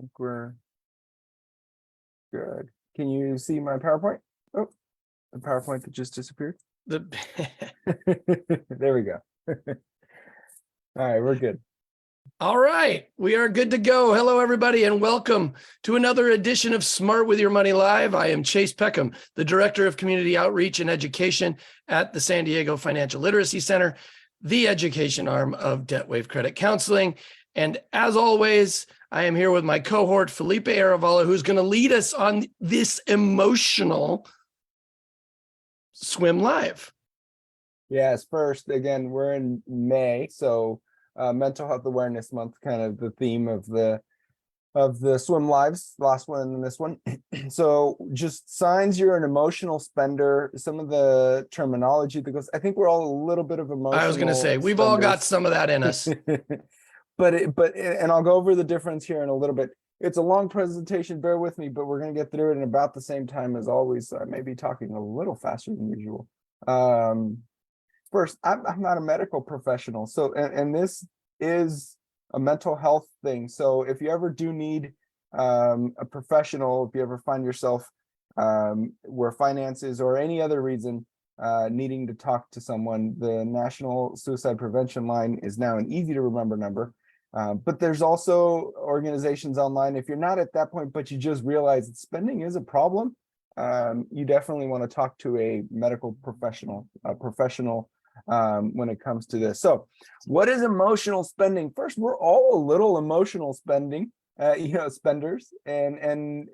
think we're good. Can you see my PowerPoint? Oh, the PowerPoint that just disappeared. There we go. All right, we're good. All right, we are good to go. Hello, everybody, and welcome to another edition of Smart with Your Money Live. I am Chase Peckham, the Director of Community Outreach and Education at the San Diego Financial Literacy Center, the education arm of DebtWave Credit Counseling. And as always, I am here with my cohort, Felipe Arevalo, who's going to lead us on this emotional swim live. Yes, first, again, we're in May, so Mental Health Awareness Month, kind of the theme of the swim lives, last one and this one. So just signs you're an emotional spender, some of the terminology, because I think we're all a little bit of emotional. I was going to say, we've all got some of that in us. And I'll go over the difference here in a little bit. It's a long presentation, bear with me, but we're going to get through it in about the same time as always. So I may be talking a little faster than usual. First, I'm not a medical professional, so and this is a mental health thing. So if you ever do need a professional, if you ever find yourself where finances or any other reason needing to talk to someone, the National Suicide Prevention Line is now an easy to remember number. But there's also organizations online. If you're not at that point, but you just realize that spending is a problem, you definitely want to talk to a medical professional, when it comes to this. So what is emotional spending? First, we're all a little emotional spenders, and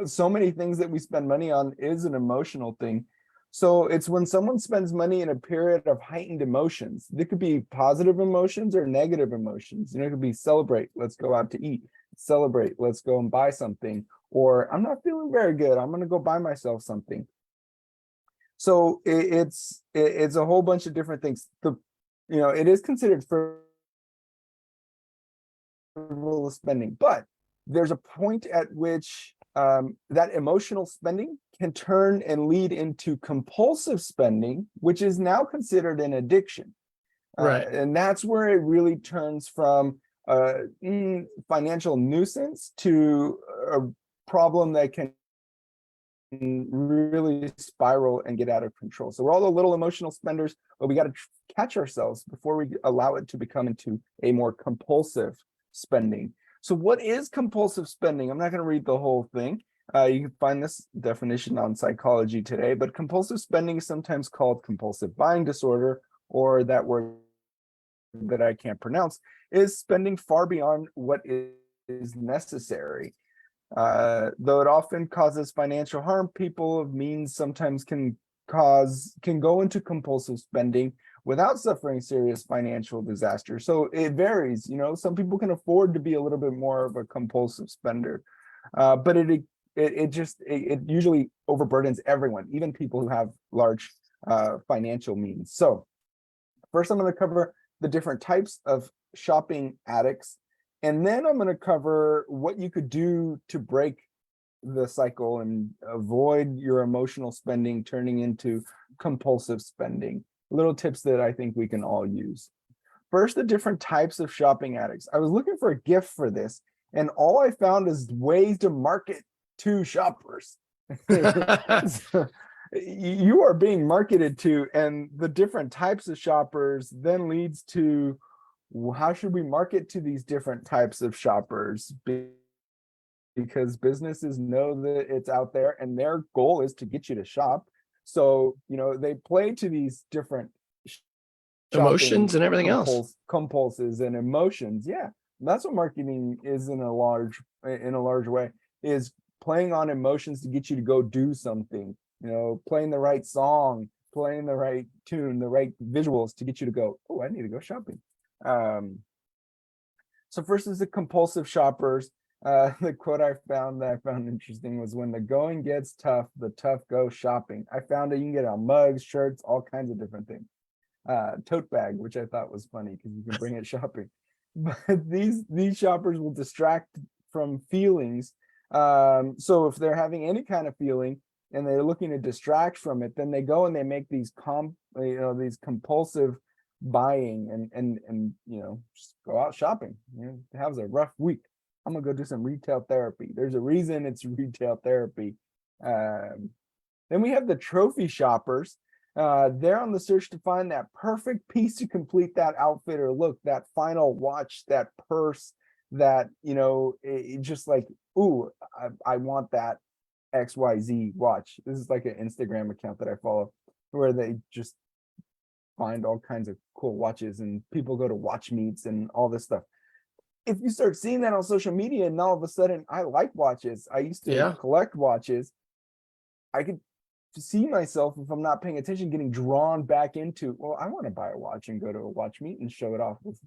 so many things that we spend money on is an emotional thing. So it's when someone spends money in a period of heightened emotions. It could be positive emotions or negative emotions. It could be celebrate, let's go out to eat. Celebrate, let's go and buy something. Or I'm not feeling very good, I'm going to go buy myself something. So it's a whole bunch of different things. It is considered frivolous spending, but there's a point at which that emotional spending can turn and lead into compulsive spending, which is now considered an addiction. Right. And that's where it really turns from financial nuisance to a problem that can really spiral and get out of control. So we're all a little emotional spenders, but we got to catch ourselves before we allow it to become into a more compulsive spending. So what is compulsive spending? I'm not going to read the whole thing. You can find this definition on Psychology Today, but compulsive spending is sometimes called compulsive buying disorder, or that word that I can't pronounce, is spending far beyond what is necessary. Though it often causes financial harm, people of means sometimes can go into compulsive spending without suffering serious financial disaster. So it varies. Some people can afford to be a little bit more of a compulsive spender, but it usually overburdens everyone, even people who have large financial means. So first, I'm going to cover the different types of shopping addicts. And then I'm going to cover what you could do to break the cycle and avoid your emotional spending turning into compulsive spending. Little tips that I think we can all use. First, the different types of shopping addicts. I was looking for a gift for this, and all I found is ways to market to shoppers. So, you are being marketed to, and the different types of shoppers then leads to how should we market to these different types of shoppers? Because businesses know that it's out there and their goal is to get you to shop. So, they play to these different emotions and everything else. Compulses and emotions. Yeah. That's what marketing is in a large way, is playing on emotions to get you to go do something, playing the right song, playing the right tune, the right visuals to get you to go, oh, I need to go shopping. So first is the compulsive shoppers. The quote I found interesting was, when the going gets tough, the tough go shopping. I found it, you can get on mugs, shirts, all kinds of different things. Tote bag, which I thought was funny because you can bring it shopping. But these shoppers will distract from feelings. So if they're having any kind of feeling and they're looking to distract from it, then they go and they make these compulsive buying and just go out shopping. It has a rough week. I'm gonna go do some retail therapy. There's a reason it's retail therapy. Then we have the trophy shoppers. They're on the search to find that perfect piece to complete that outfit or look, that final watch, that purse, that, it just like, ooh, I want that XYZ watch. This is like an Instagram account that I follow where they just find all kinds of cool watches and people go to watch meets and all this stuff. If you start seeing that on social media and all of a sudden I like watches, I used to collect watches, I could see myself, if I'm not paying attention, getting drawn back into, well, I want to buy a watch and go to a watch meet and show it off with,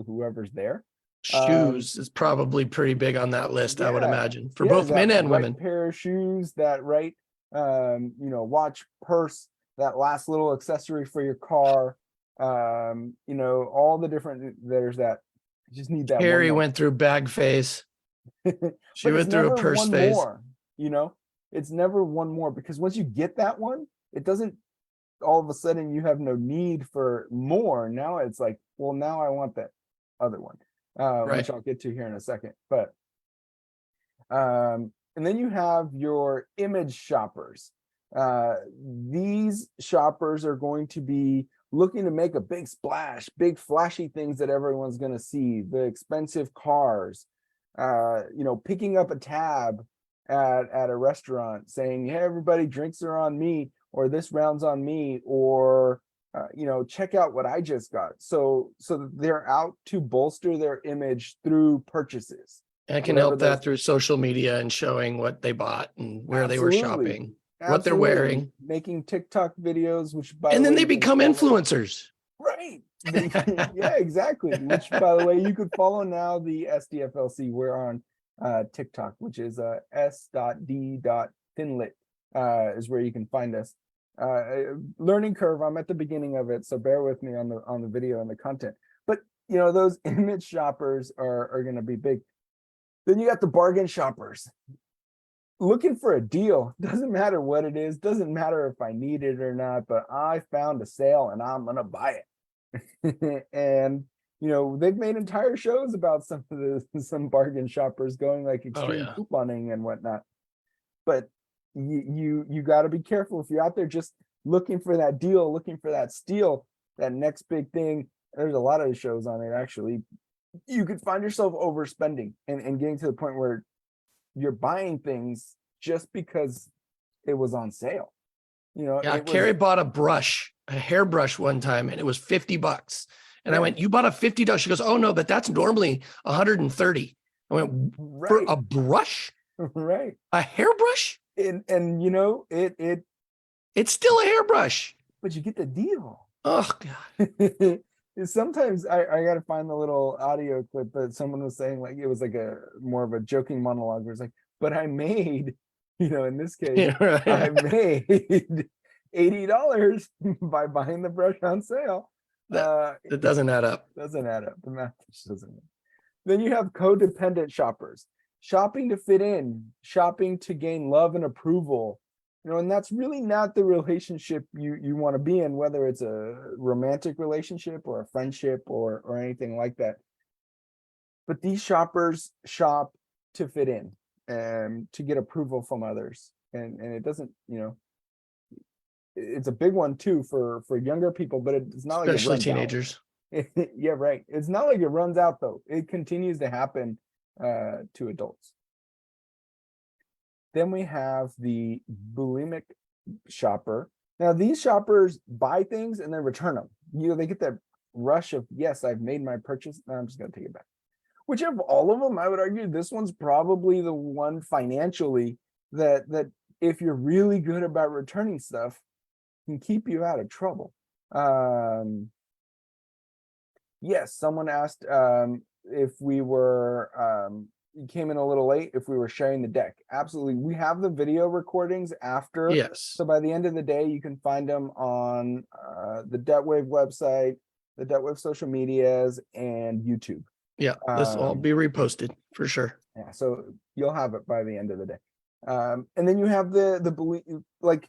whoever's there. Shoes is probably pretty big on that list, I would imagine, for both men and women. Pair of shoes, that watch, purse, that last little accessory for your car, all the different, there's that. I just need that. Carrie went through bag phase. She went through a purse phase. It's never one more, because once you get that one, it doesn't, all of a sudden you have no need for more. Now it's like, well, now I want that other one, which I'll get to here in a second. But and then you have your image shoppers. These shoppers are going to be looking to make a big splash, big flashy things that everyone's going to see, the expensive cars, picking up a tab at a restaurant saying, hey, everybody, drinks are on me, or this round's on me, or check out what I just got. So they're out to bolster their image through purchases. And can help that through social media and showing what they bought and where they were shopping, what they're wearing, making TikTok videos, which and then they become influencers. Right. Yeah, exactly. Which, by the way, you could follow now the SDFLC. We're on TikTok, which is s.d.finlit is where you can find us. Learning curve, I'm at the beginning of it, so bear with me on the video and the content. But those image shoppers are going to be big. Then you got the bargain shoppers looking for a deal. Doesn't matter what it is, doesn't matter if I need it or not, but I found a sale and I'm gonna buy it. And they've made entire shows about some bargain shoppers going like extreme couponing and whatnot. But you got to be careful if you're out there just looking for that deal, looking for that steal, that next big thing. There's a lot of shows on it, actually. You could find yourself overspending and getting to the point where you're buying things just because it was on sale. Carrie bought a hairbrush one time, and it was $50. And I went, you bought a $50? She goes, oh no, but that's normally $130. I went, for a brush? Right. A hairbrush? And it's still a hairbrush. But you get the deal. Oh God. Sometimes I gotta find the little audio clip, but someone was saying, like, it was like a more of a joking monologue where it's like, but I made, in this case, I made $80 by buying the brush on sale. It doesn't add up. Doesn't add up. The math just doesn't. Then you have codependent shoppers, shopping to fit in, shopping to gain love and approval. And that's really not the relationship you want to be in, whether it's a romantic relationship or a friendship or anything like that. But these shoppers shop to fit in and to get approval from others. And it doesn't, it's a big one too for younger people, but it's not like especially teenagers. Yeah, right. It's not like it runs out though. It continues to happen to adults. Then we have the bulimic shopper. Now, these shoppers buy things and then return them. They get that rush of, yes, I've made my purchase, and I'm just going to take it back. Which of all of them, I would argue this one's probably the one financially that if you're really good about returning stuff, can keep you out of trouble. Yes, someone asked if we were came in a little late, if we were sharing the deck. Absolutely. We have the video recordings after. Yes. So by the end of the day, you can find them on the DebtWave website, the DebtWave social medias, and YouTube. Yeah, this will all be reposted for sure. Yeah, so you'll have it by the end of the day. And then you have the belief, like,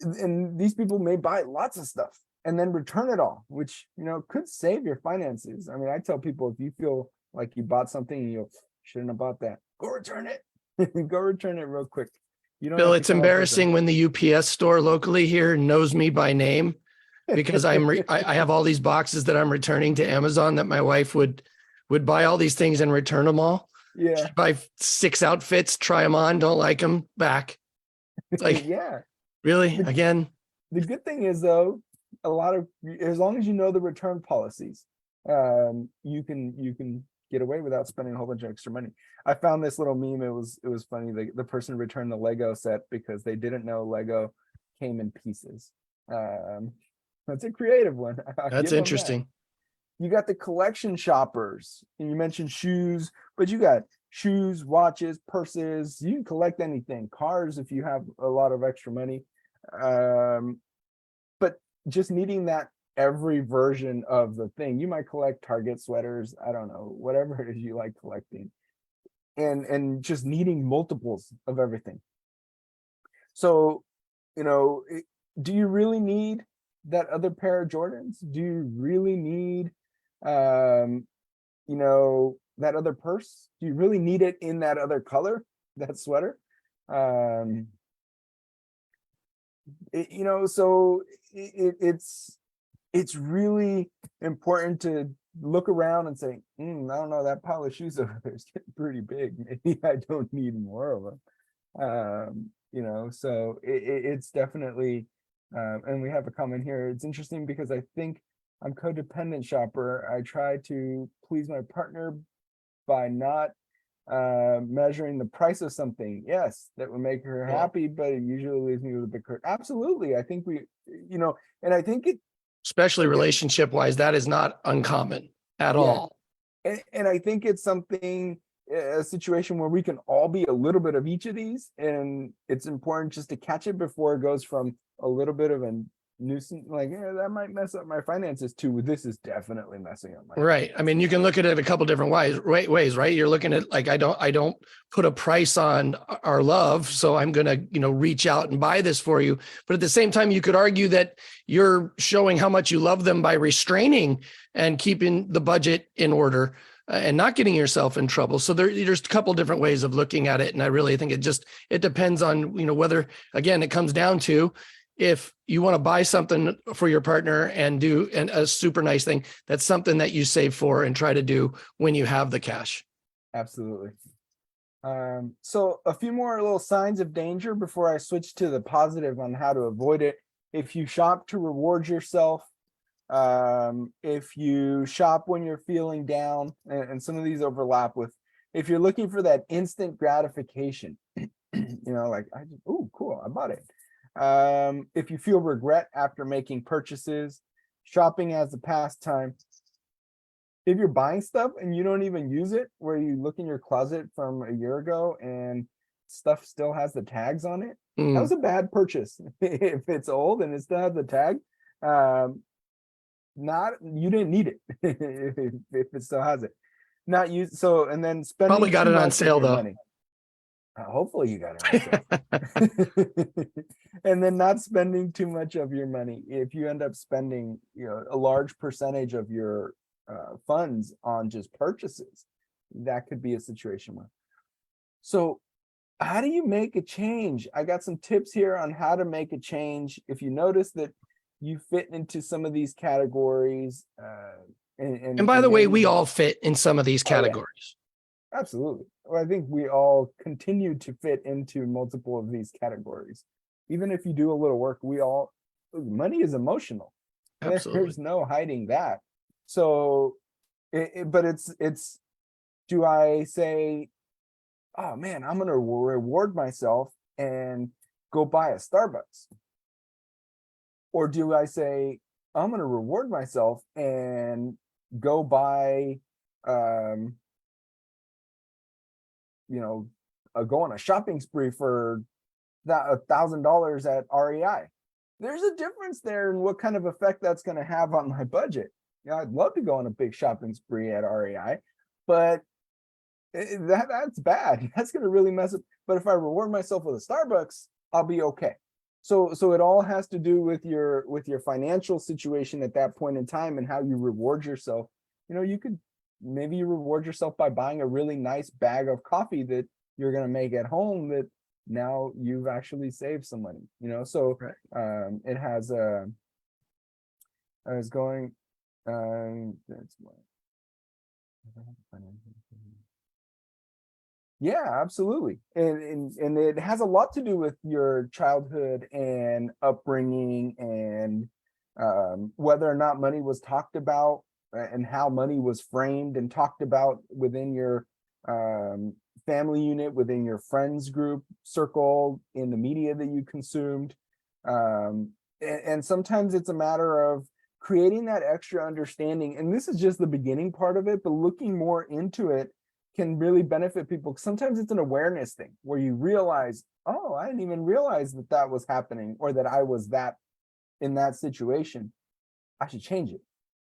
and these people may buy lots of stuff and then return it all, which could save your finances. I mean, I tell people, if you feel like you bought something and shouldn't have bought that. Go return it. Go return it real quick. You don't Bill, have to it's come up with a- embarrassing when the UPS store locally here knows me by name because I have all these boxes that I'm returning to Amazon that my wife would buy all these things and return them all. Yeah. She'd buy 6 outfits, try them on, don't like them, back. It's like, Yeah. really? Again? The good thing is though, as long as you know the return policies, you can get away without spending a whole bunch of extra money. I found this little meme. It was funny. The person returned the Lego set because they didn't know Lego came in pieces. That's a creative one. I'll That's give them that. interesting. You got the collection shoppers, and you mentioned shoes, but you got shoes, watches, purses. You can collect anything. Cars if you have a lot of extra money. But just needing that every version of the thing. You might collect Target sweaters, I don't know, whatever it is you like collecting. And just needing multiples of everything. So, do you really need that other pair of Jordans? Do you really need that other purse? Do you really need it in that other color, that sweater? It's really important to look around and say, I don't know, that pile of shoes over there is getting pretty big. Maybe I don't need more of them. So it's definitely, and we have a comment here. It's interesting because I think I'm codependent shopper. I try to please my partner by not measuring the price of something. Yes, that would make her happy, but it usually leaves me with a big hurt. Absolutely. I think and I think it, Especially relationship wise, that is not uncommon at all. and I think it's a situation where we can all be a little bit of each of these, and it's important just to catch it before it goes from a little bit of a nuisance, like that might mess up my finances too. This is definitely messing up my Right. I mean, you can look at it a couple different ways, right? You're looking at like, I don't put a price on our love, so I'm going to, reach out and buy this for you. But at the same time, you could argue that you're showing how much you love them by restraining and keeping the budget in order and not getting yourself in trouble. So there's a couple different ways of looking at it. And I really think it depends on, whether, again, it comes down to, if you want to buy something for your partner and do a super nice thing, that's something that you save for and try to do when you have the cash. Absolutely. So a few more little signs of danger before I switch to the positive on how to avoid it. If you shop to reward yourself, if you shop when you're feeling down, and some of these overlap with, if you're looking for that instant gratification, like cool, I bought it. If you feel regret after making purchases, shopping as a pastime, if you're buying stuff and you don't even use it, where you look in your closet from a year ago and stuff still has the tags on it, that was a bad purchase. If it's old and it still has the tag, you didn't need it. if it still has it, not use. So, and then spending Probably got it on sale though. Money. Hopefully you got it on sale. And then not spending too much of your money. If you end up spending, a large percentage of your funds on just purchases, that could be a situation where. So how do you make a change? I got some tips here on how to make a change. If you notice that you fit into some of these categories, and by the way, we all fit in some of these categories. Absolutely. Well, I think we all continue to fit into multiple of these categories. Even if you do a little work, money is emotional. Absolutely. There's no hiding that. So, but it's, do I say, oh man, I'm going to reward myself and go buy a Starbucks? Or do I say, I'm going to reward myself and go buy, go on a shopping spree for $1,000 at REI? There's a difference there in what kind of effect that's going to have on my budget. I'd love to go on a big shopping spree at REI, but that's bad. That's going to really mess up. But if I reward myself with a Starbucks, I'll be okay. So it all has to do with your financial situation at that point in time and how you reward yourself. You maybe you reward yourself by buying a really nice bag of coffee that you're going to make at home that now you've actually saved some money, so Right. it has I was going that's what yeah, absolutely. And it has a lot to do with your childhood and upbringing and whether or not money was talked about and how money was framed and talked about within your family unit, within your friends group circle, in the media that you consumed. And sometimes it's a matter of creating that extra understanding. And this is just the beginning part of it, but looking more into it can really benefit people. Sometimes it's an awareness thing where you realize, oh, I didn't even realize that that was happening or that I was that in that situation. I should change it.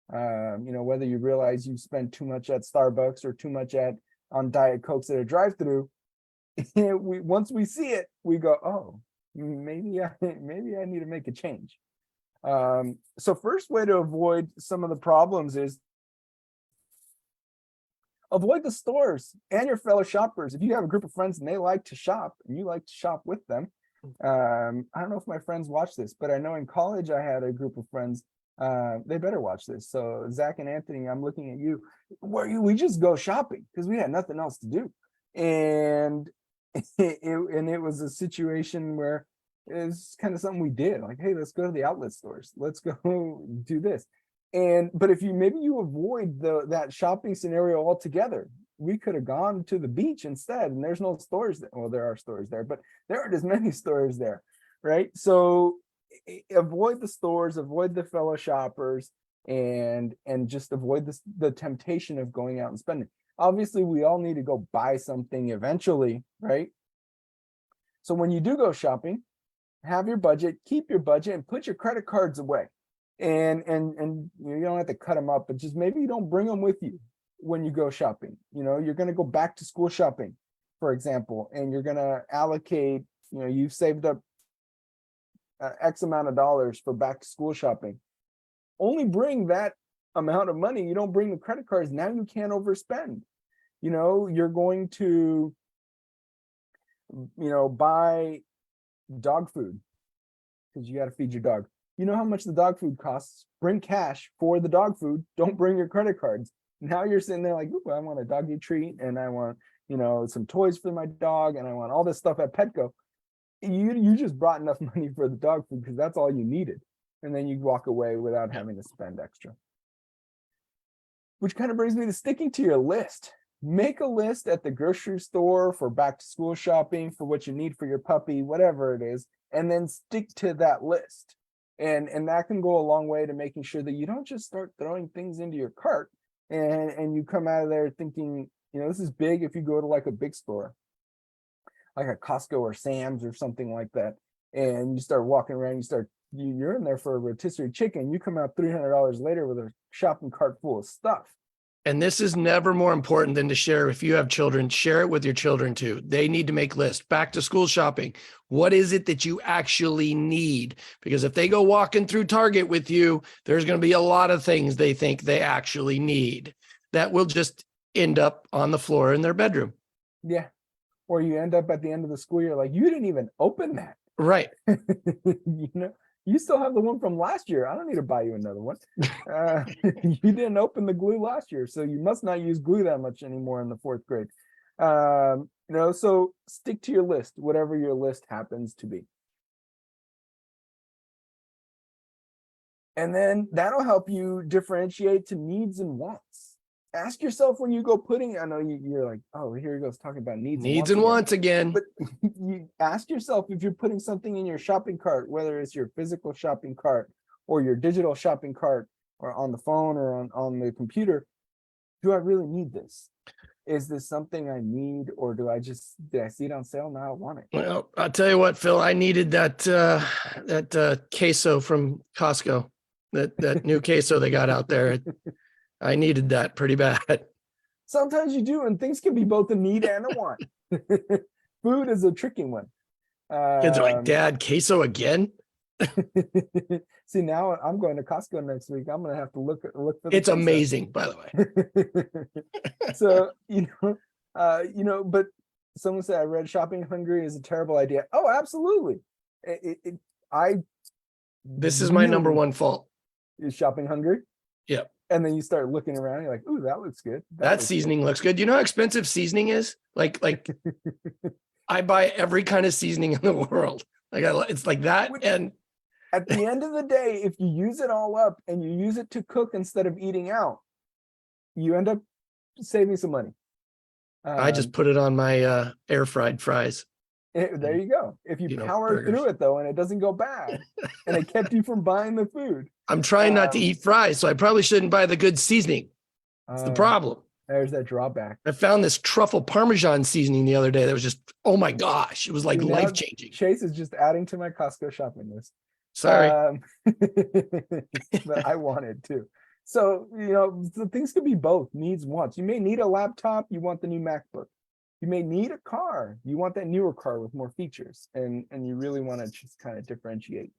Whether you realize you spend too much at Starbucks or too much on Diet Cokes at a drive-through, once we see it, we go, oh, maybe I need to make a change. So first way to avoid some of the problems is avoid the stores and your fellow shoppers. If you have a group of friends and they like to shop and you like to shop with them, I don't know if my friends watch this, but I know in college I had a group of friends. They better watch this. So Zach and Anthony, I'm looking at you. We just go shopping because we had nothing else to do, and it was a situation where it's kind of something we did. Like, hey, let's go to the outlet stores. Let's go do this. But if you avoid that shopping scenario altogether, we could have gone to the beach instead, and there's no stores there. Well, there are stores there, but there aren't as many stores there, right? So avoid the stores, avoid the fellow shoppers, and just avoid the temptation of going out and spending. Obviously, we all need to go buy something eventually, right? So when you do go shopping, have your budget, keep your budget, and put your credit cards away. And you don't have to cut them up, but just maybe you don't bring them with you when you go shopping. You're going to go back to school shopping, for example, and you're going to allocate, you've saved up X amount of dollars for back to school shopping. Only bring that amount of money. You don't bring the credit cards. Now you can't overspend. You're going to, buy dog food because you got to feed your dog. You know how much the dog food costs. Bring cash for the dog food. Don't bring your credit cards. Now you're sitting there like, ooh, I want a doggy treat and I want, some toys for my dog and I want all this stuff at Petco. You just brought enough money for the dog food because that's all you needed. And then you walk away without having to spend extra. Which kind of brings me to sticking to your list. Make a list at the grocery store for back to school shopping, for what you need for your puppy, whatever it is, and then stick to that list. And that can go a long way to making sure that you don't just start throwing things into your cart and you come out of there thinking, this is big if you go to like a big store, like a Costco or Sam's or something like that. And you start walking around, you're in there for a rotisserie chicken. You come out $300 later with a shopping cart full of stuff. And this is never more important than to share. If you have children, share it with your children too. They need to make lists. Back to school shopping. What is it that you actually need? Because if they go walking through Target with you, there's going to be a lot of things they think they actually need that will just end up on the floor in their bedroom. Yeah. Or you end up at the end of the school year like, you didn't even open that. Right. You still have the one from last year. I don't need to buy you another one. You didn't open the glue last year, so you must not use glue that much anymore in the 4th grade. So stick to your list, whatever your list happens to be. And then that'll help you differentiate to needs and wants. Ask yourself when you go I know you're like, oh, here he goes talking about needs and wants again. But you ask yourself if you're putting something in your shopping cart, whether it's your physical shopping cart or your digital shopping cart or on the phone or on the computer, do I really need this? Is this something I need, or did I see it on sale? Now I want it. Well, I'll tell you what, Phil, I needed that queso from Costco, that new queso they got out there. I needed that pretty bad. Sometimes you do, and things can be both a need and a want. Food is a tricky one. Kids are like, Dad, queso again? See, now I'm going to Costco next week. I'm gonna have to look for the It's concept. amazing, by the way. So, but someone said I read shopping hungry is a terrible idea. Oh, absolutely. I This is my number really one fault. is shopping hungry. Yep. And then you start looking around, you're like, ooh, that looks good. That seasoning looks good. You know how expensive seasoning is? Like I buy every kind of seasoning in the world. It's like that. And at the end of the day, if you use it all up and you use it to cook instead of eating out, you end up saving some money. I just put it on my air fried fries. There you go. If you power burgers. through it though, and it doesn't go bad, and it kept you from buying the food. I'm trying not to eat fries, so I probably shouldn't buy the good seasoning. That's the problem. There's that drawback. I found this truffle Parmesan seasoning the other day that was just, oh my gosh, it was like life-changing. Chase is just adding to my Costco shopping list. Sorry. But I want it too. So, the things could be both, needs, wants. You may need a laptop, you want the new MacBook. You may need a car, you want that newer car with more features, and you really want to just kind of differentiate.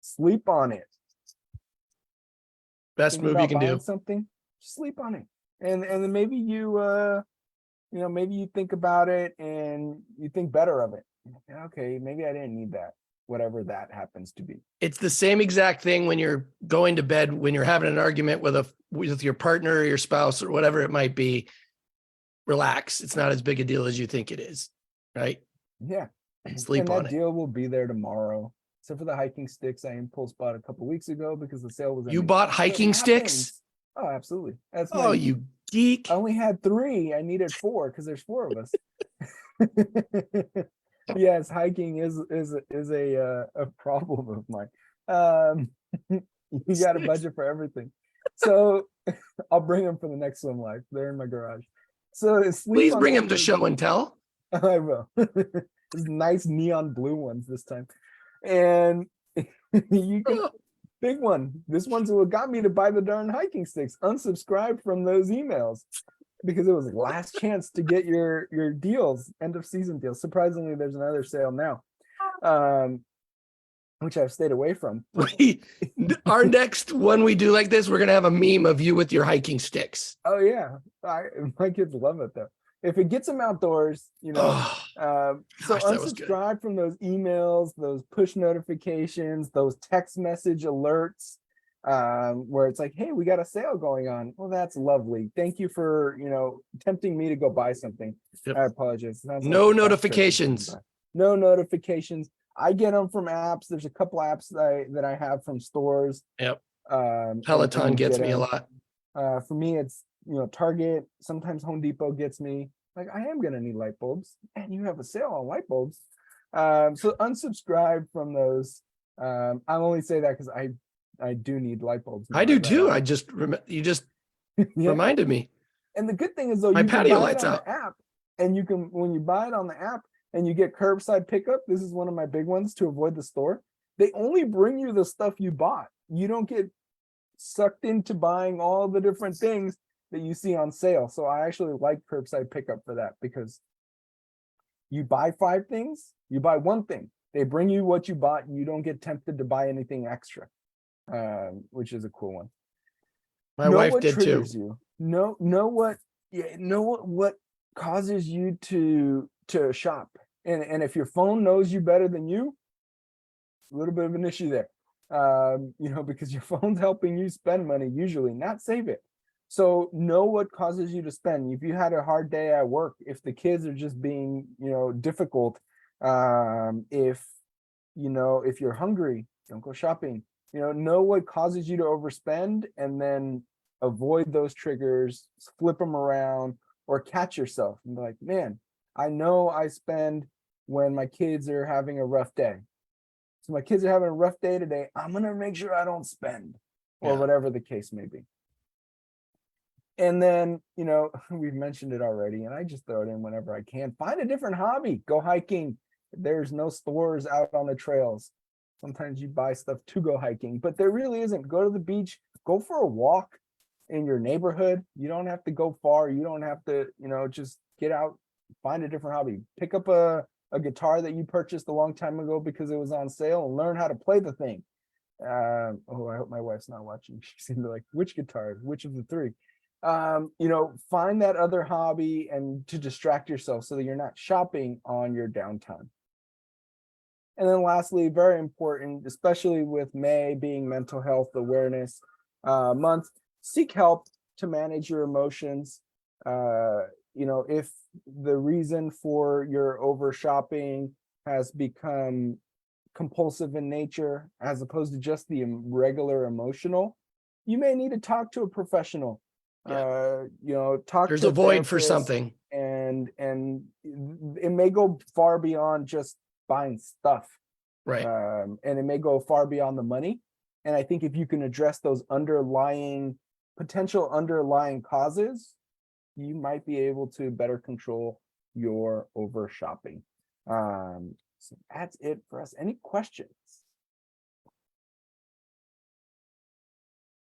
Sleep on it. Best move you can do. Something, sleep on it. And then maybe maybe you think about it and you think better of it. Okay, maybe I didn't need that, whatever that happens to be. It's the same exact thing when you're going to bed, when you're having an argument with your partner or your spouse or whatever it might be. Relax. It's not as big a deal as you think it is, right? Yeah. Sleep on it. That deal will be there tomorrow. Except for the hiking sticks I impulse bought a couple weeks ago because the sale was. You bought hiking sticks? Oh, absolutely. That's you geek. I only had 3. I needed 4 because there's 4 of us. Yes, hiking is a problem of mine. You got a budget for everything. So I'll bring them for the next swim life. They're in my garage. So please bring them to show and tell. I will. These nice neon blue ones this time. And you can big one. This one's what got me to buy the darn hiking sticks. Unsubscribe from those emails because it was last chance to get your deals, end of season deals. Surprisingly, there's another sale now, which I've stayed away from. Our next one we do like this, we're gonna have a meme of you with your hiking sticks. Oh yeah, my kids love it though. If it gets them outdoors, so unsubscribe from those emails, those push notifications, those text message alerts, where it's like, hey, we got a sale going on. Well, that's lovely. Thank you for, tempting me to go buy something. Yep. I apologize. No notifications. No notifications. I get them from apps. There's a couple apps that I have from stores. Yep. Peloton gets me a lot. For me, it's, Target, sometimes Home Depot gets me. Like, I am gonna need light bulbs, and you have a sale on light bulbs. So unsubscribe from those. I only say that because I do need light bulbs. I do too. You just reminded me. And the good thing is though, my you patio can buy lights it on out. the app, and you can, when you buy it on the app and you get curbside pickup, this is one of my big ones to avoid the store. They only bring you the stuff you bought. You don't get sucked into buying all the different things that you see on sale. So I actually like curbside pickup for that, because you buy 5 things, you buy 1 thing, they bring you what you bought, and you don't get tempted to buy anything extra, which is a cool one. My wife did too. Know what causes you to shop, and if your phone knows you better than you, a little bit of an issue there, because your phone's helping you spend money usually, not save it. So know what causes you to spend. If you had a hard day at work, if the kids are just being, difficult, if you're hungry, don't go shopping. Know what causes you to overspend, and then avoid those triggers, flip them around, or catch yourself and be like, man, I know I spend when my kids are having a rough day. So my kids are having a rough day today, I'm going to make sure I don't spend, or whatever the case may be. And then, we've mentioned it already, and I just throw it in whenever I can. Find a different hobby. Go hiking. There's no stores out on the trails. Sometimes you buy stuff to go hiking, but there really isn't. Go to the beach. Go for a walk in your neighborhood. You don't have to go far. You don't have to, just get out, find a different hobby. Pick up a a guitar that you purchased a long time ago because it was on sale and learn how to play the thing. Oh, I hope my wife's not watching. She seemed to like, which guitar, which of the three? You know, find that other hobby and to distract yourself so that you're not shopping on your downtime. And then lastly, very important, especially with May being mental health awareness month, seek help to manage your emotions. You know, if the reason for your over shopping has become compulsive in nature, as opposed to just the regular emotional, you may need to talk to a professional. You know, talk There's to a void for therapist, something. and it may go far beyond just buying stuff. Right. And it may go far beyond the money. And I think if you can address those potential underlying causes, you might be able to better control your over shopping. So that's it for us. Any questions?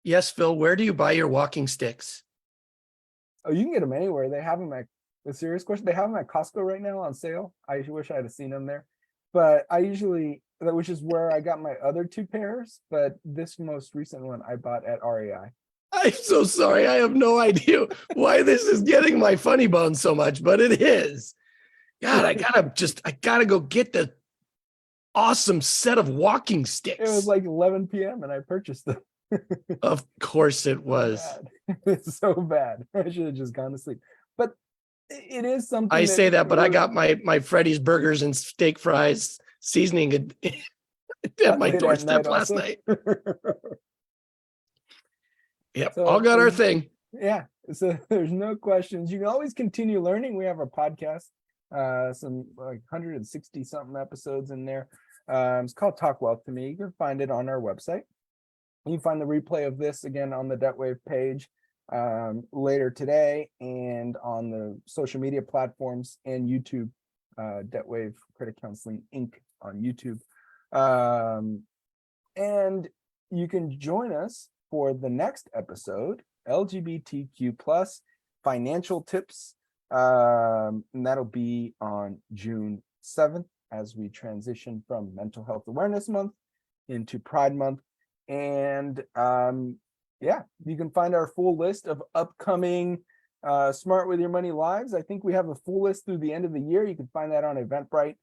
Yes, Phil, where do you buy your walking sticks? Oh, you can get them anywhere. They have them at, a serious question, they have them at Costco right now on sale. I wish I had seen them there. But I usually, which is where I got my other two pairs, but this most recent one I bought at REI. I'm so sorry. I have no idea why this is getting my funny bone so much, but it is. God, I gotta go get the awesome set of walking sticks. It was like 11 p.m. and I purchased them. Of course it was. Bad. It's so bad. I should have just gone to sleep. But it is something. I say that, but I got my Freddy's burgers and steak fries seasoning at my doorstep last night. Yep, So, all got our thing. Yeah, so there's no questions. You can always continue learning. We have a podcast, some like 160 something episodes in there. It's called Talk Wealth to Me. You can find it on our website. You can find the replay of this again on the DebtWave page later today, and on the social media platforms and YouTube, DebtWave Credit Counseling Inc. on YouTube. And you can join us for the next episode, LGBTQ plus financial tips. And that'll be on June 7th as we transition from Mental Health Awareness Month into Pride Month. And yeah, you can find our full list of upcoming Smart With Your Money lives. I think we have a full list through the end of the year. You can find that on Eventbrite.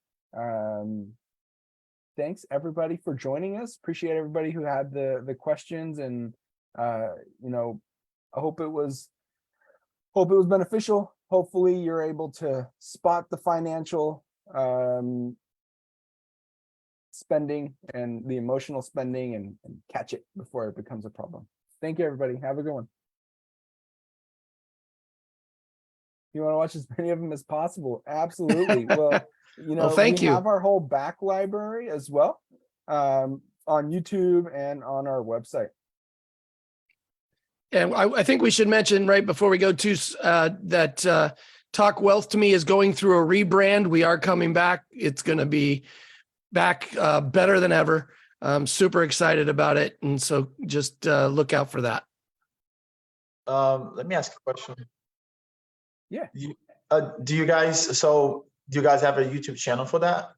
Thanks everybody for joining us. Appreciate everybody who had the questions, and you know, I hope it was beneficial. Hopefully you're able to spot the financial spending and the emotional spending and catch it before it becomes a problem. Thank you, everybody. Have a good one. You want to watch as many of them as possible? Absolutely. Well, you know, thank you. We have our whole back library as well, on YouTube and on our website. And I think we should mention right before we go to that Talk Wealth to Me is going through a rebrand. We are coming back. It's going to be back better than ever. I'm super excited about it. And so just look out for that. Let me ask a question. Yeah. Do you guys have a YouTube channel for that?